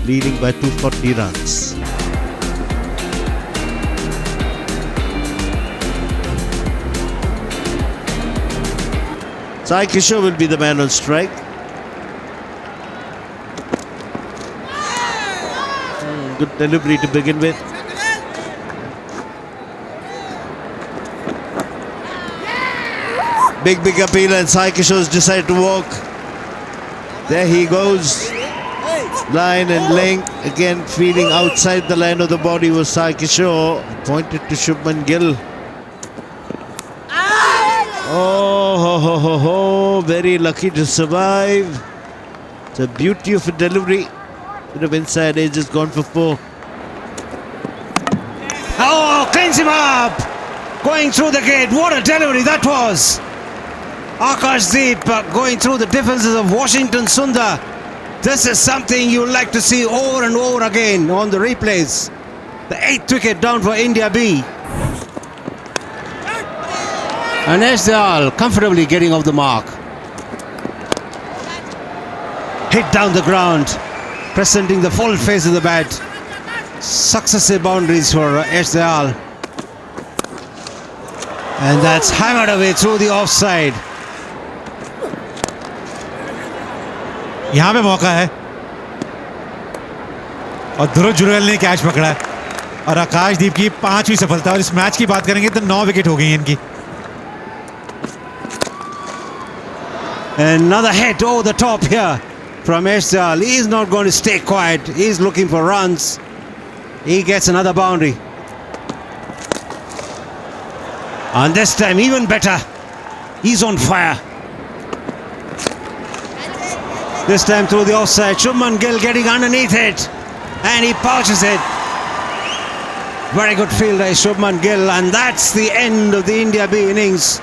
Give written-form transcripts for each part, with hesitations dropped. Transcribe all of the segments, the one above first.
leading by 240 runs. Sai Kishore will be the man on strike. Good delivery to begin with. Big appeal, and Sai Kishore's decided to walk. There he goes. Line and length. Again, feeding outside the line of the body was Sai Kishore. Pointed to Shubman Gill. Oh, very lucky to survive. It's a beauty of a delivery. Bit of inside edge has gone for 4. Oh, cleans him up! Going through the gate. What a delivery that was! Akashdeep going through the defenses of Washington Sundar. This is something you like to see over and over again on the replays. The 8th wicket down for India B. And Esdal comfortably getting off the mark. Hit down the ground, presenting the full face of the bat. Successive boundaries for Esdal. And that's hammered away through the offside. यहाँ पे मौका है और ध्रुव जुरेल ने catch पकड़ा है और आकाशदीप की 5वीं सफलता। और इस मैच की बात करेंगे तो 9 विकेट हो गई हैं इनकी। Another hit over the top here from Esdal. He's not going to stay quiet. He's looking for runs. He gets another boundary. And this time even better. He's on fire. This time through the offside. Shubman Gill getting underneath it. And he pouches it. Very good fielder is Shubman Gill. And that's the end of the India B innings.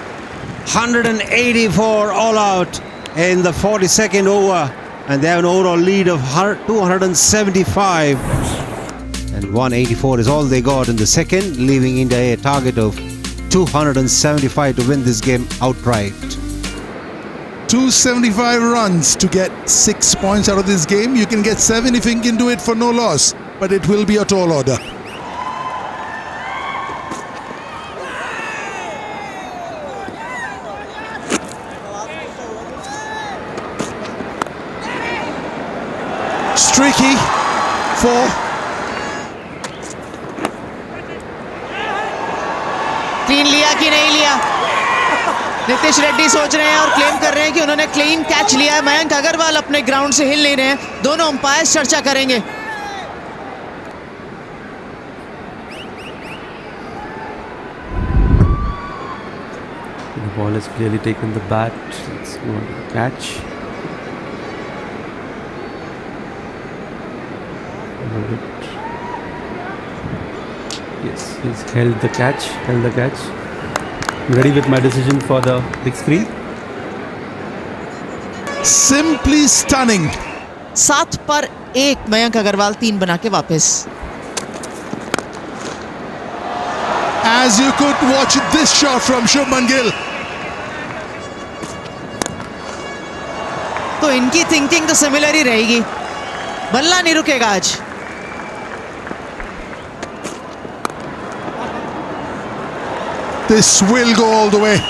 184 all out in the 42nd over. And they have an overall lead of 275. And 184 is all they got in the second, leaving India a target of 275 to win this game outright. 275 runs to get 6 points out of this game. You can get 7 if you can do it for no loss, but it will be a tall order. Streaky for clean लिया कि नहीं लिया, नीतीश रेड्डी सोच रहे हैं और claim कर रहे हैं कि उन्होंने क्लीन कैच लिया है। मयंक अग्रवाल अपने ग्राउंड से हिल नहीं रहे हैं। दोनों अंपायर्स चर्चा करेंगे। The ball has clearly taken the bat. Let's go on to the catch. Yes, he's held the catch. I'm ready with my decision for the big screen. simply stunning. 7 पर 1 मयंक अग्रवाल 3 बना के वापस। As you could watch this shot from Shubman Gill. तो इनकी thinking तो similar ही रहेगी। बल्ला नहीं रुकेगा आज। This will go all the way.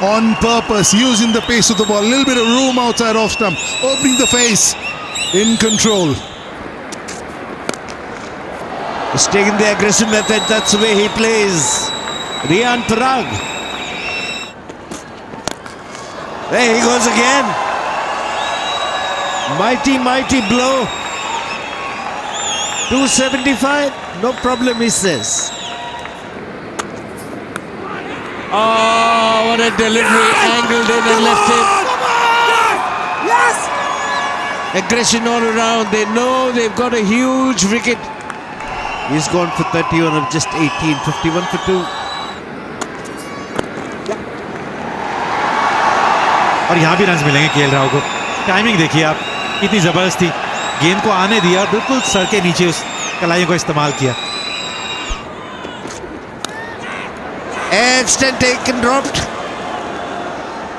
On purpose, using the pace of the ball. A little bit of room outside off stump. Opening the face. In control. He's taking the aggressive method. That's the way he plays. Riyan Parag. There he goes again. Mighty blow. 275. No problem, he says. Oh, what a delivery. Angled in and left it. Yes! Aggression all around. They know they've got a huge wicket. He's gone for 31 of just 18. 51 for 2. और यहाँ भी run मिलेंगे KL Rahul को। Timing देखिए आप, इतनी जबरदस्त थी। गेंद को आने दिया और बिल्कुल सर के नीचे उस कलाइयों को इस्तेमाल किया। Instant taken, dropped.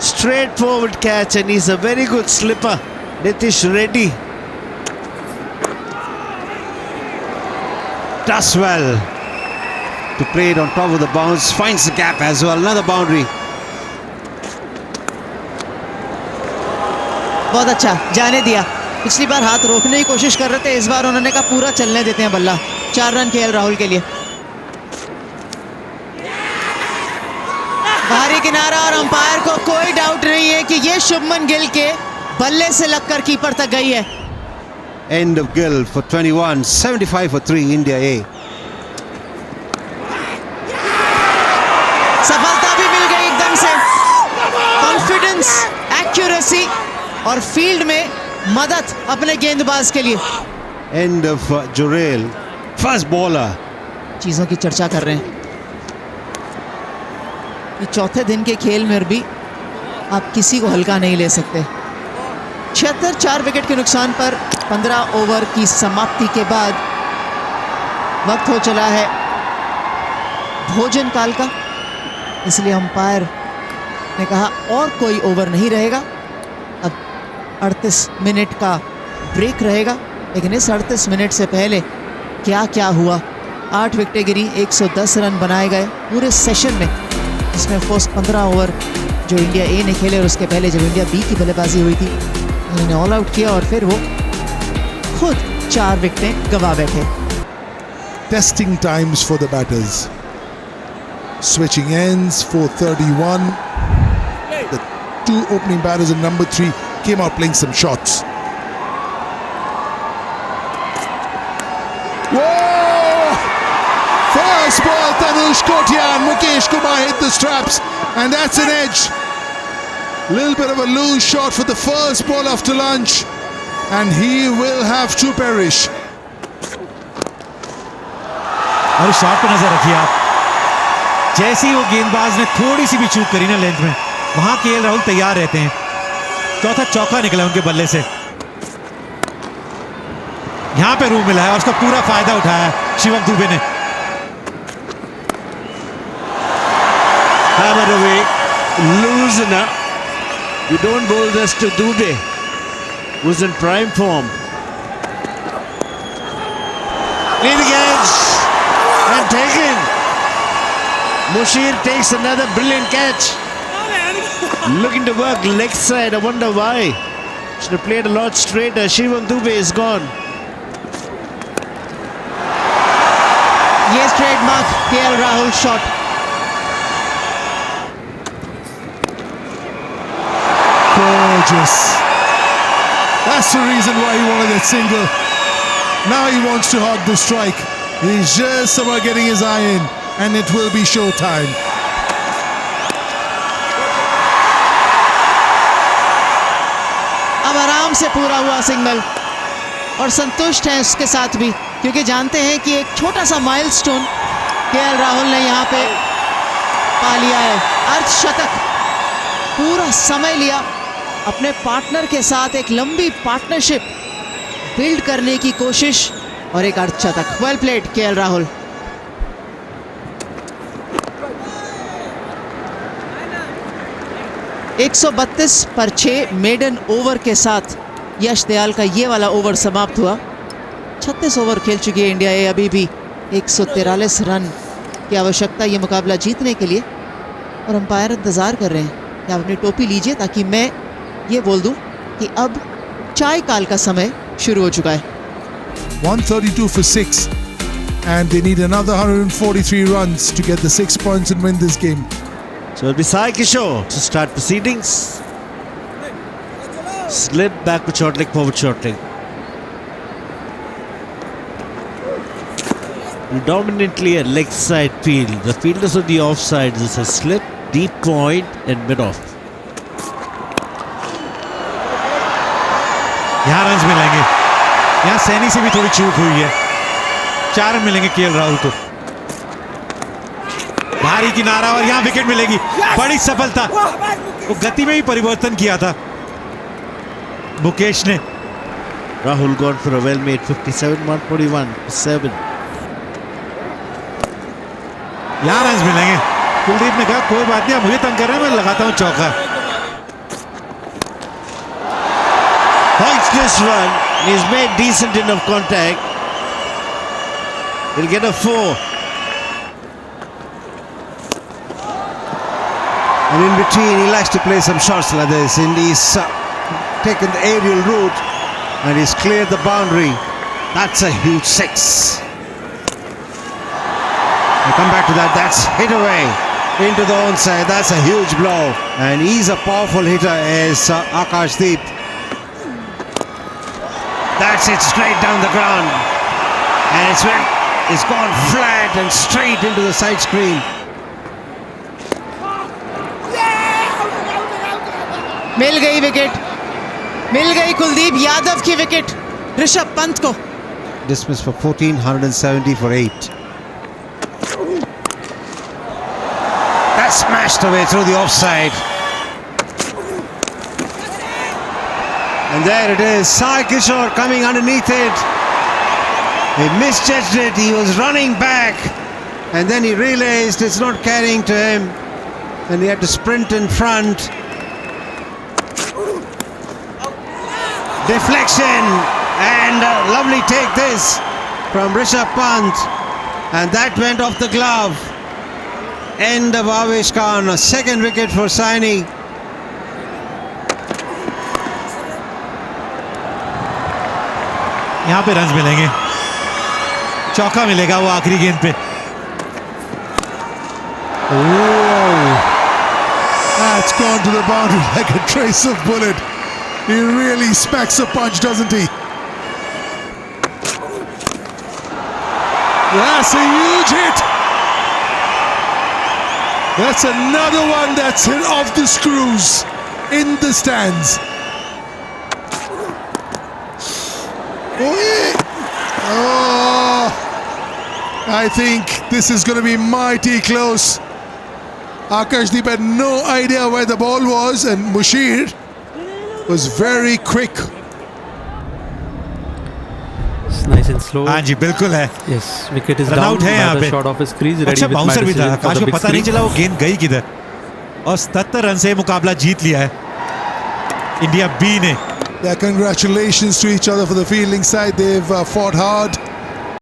Straightforward catch, and he's a very good slipper. Nitish Reddy. does well to play it on top of the bounce. Finds the gap as well. Another boundary. बहुत अच्छा, जाने दिया. पिछली बार हाथ रोकने की कोशिश कर रहे थे, इस बार उन्होंने कहा पूरा चलने देते हैं बल्ला. 4 रन केएल राहुल के लिए. बाहरी किनारा और अंपायर को कोई डाउट नहीं है कि ये शुभमन गिल के बल्ले से लगकर कीपर तक गई है. End of Gill for 21. 75 for 3. India A. सफलता भी मिल गई एकदम से. कॉन्फिडेंस, एक्यूरेसी और फील्ड में मदद अपने गेंदबाज के लिए. End of Jurel. First bowler. चीजों की चर्चा कर रहे हैं. ये चौथे दिन के खेल में भी आप किसी को हल्का नहीं ले सकते. 76 4 विकेट के नुकसान पर 15 ओवर की समाप्ति के बाद वक्त हो चला है भोजन काल का. इसलिए अंपायर ने कहा और कोई ओवर नहीं रहेगा. अब 38 मिनट का ब्रेक रहेगा. लेकिन इस 38 मिनट से पहले क्या क्या हुआ. 8 विकेटें गिरी, 110 रन बनाए गए पूरे सेशन में, जिसमें फर्स्ट 15 ओवर जो इंडिया ए ने खेले और उसके पहले जब इंडिया बी की बल्लेबाजी हुई थी उन्होंने ऑल आउट किया और फिर वो खुद 4 विकेटें गंवा बैठे. Testing times for the batters. Switching ends, 4:31. The 2 opening batters in number 3 came out playing some shots. Whoa! First ball, Tanush Kotian, Mukesh Kumar hit the straps, and that's an edge. Little bit of a loose shot for the first ball after lunch, and he will have to perish. और shot पर नजर रखिए आप. जैसे ही वो गेंदबाज ने थोड़ी सी भी चूक करी ना लेंथ में, वहां केएल राहुल तैयार रहते हैं. चौथा चौका निकला उनके बल्ले से. यहां पे रूम मिला है और उसका पूरा फायदा उठाया है शिवम दुबे ने. Hammered away. Loosener. You don't bowl this to Dubey, who's in prime form. Leading edge and taken. Mushir takes another brilliant catch. Looking to work leg side. I wonder why. Should have played a lot straighter. Shivam Dubey is gone. ये trademark KL Rahul shot. Gorgeous. That's the reason why he wanted that single. Now he wants to hog the strike. He's just about getting his eye in, and it will be showtime. अब आराम से पूरा हुआ signal और संतुष्ट हैं उसके साथ भी, क्योंकि जानते हैं कि एक छोटा सा माइलस्टोन केएल राहुल ने यहाँ पे पा लिया है. अर्धशतक. पूरा समय लिया अपने पार्टनर के साथ एक लंबी पार्टनरशिप बिल्ड करने की कोशिश और एक अर्धशतक. Well played KL Rahul. एक 132 पर 6 मेडन ओवर के साथ यश दयाल का ये वाला ओवर समाप्त हुआ. 36 ओवर खेल चुकी है इंडिया ए. अभी भी 143 रन की आवश्यकता ये मुकाबला जीतने के लिए. और अंपायर इंतज़ार कर रहे हैं कि आप अपनी टोपी लीजिए ताकि मैं ये बोल दूं कि अब चाय काल का समय शुरू हो चुका है. 132 for 6, and they need another 143 runs to get the 6 points and win this game. So it'll be Sai Kishore to start proceedings. Slip backward short leg, forward short leg. Predominantly a leg side field. The fielders on the offside. This is slip, deep point and mid off. यहां run मिलेंगे. यहां सैनी से भी थोड़ी चूक हुई है. 4 run मिलेंगे केएल राहुल को. भारी किनारा और यहां विकेट मिलेगी. बड़ी सफलता. वो गति में भी परिवर्तन किया था मुकेश ने. Rahul gone for a well-made 57, 141, 7. यहां रन मिलेंगे. कुलदीप ने कहा कोई बात नहीं, आप मुझे तंग कर रहे हैं, मैं लगाता हूं चौका. Points this one. He's made decent enough contact. He'll get a 4. And in between, he likes to play some shots like this. And he's taken the aerial route and he's cleared the boundary. That's a huge 6. We'll come back to that. That's hit away into the onside. That's a huge blow. And he's a powerful hitter, is Akashdeep. That's it, straight down the ground. And it's gone flat and straight into the side screen. मिल गई wicket, मिल गई कुलदीप यादव की wicket Rishabh Pant को. Dismissed for 1470 for 8. That's smashed away through the offside. And there it is, Sai Kishore coming underneath it. He misjudged it, he was running back. And then he realized it's not carrying to him. And he had to sprint in front. Deflection. And a lovely take this from Rishabh Pant. And that went off the glove. End of Avesh Khan. A second wicket for Saini. यहाँ पे runs मिलेंगे, चौका मिलेगा वो आखिरी गेंद पे. That's gone to the boundary like a trace of bullet. He really smacks a punch, doesn't he? That's a huge hit. That's another one that's hit off the screws in the stands. Oh, I think this is going to be mighty close. Akashdeep had no idea where the ball was, and Mushir was very quick. It's nice and slow. हाँ जी बिल्कुल है. Yes, wicket is Run down. out है यहाँ Batter पे. shot off his crease. Ready अच्छा with my bouncer भी था, decision for Akash the को big पता नहीं screen. चला वो गेंद गई किधर. और 77 रन से मुकाबला जीत लिया है इंडिया बी ने. Yeah, congratulations to each other for the fielding side. They've fought hard.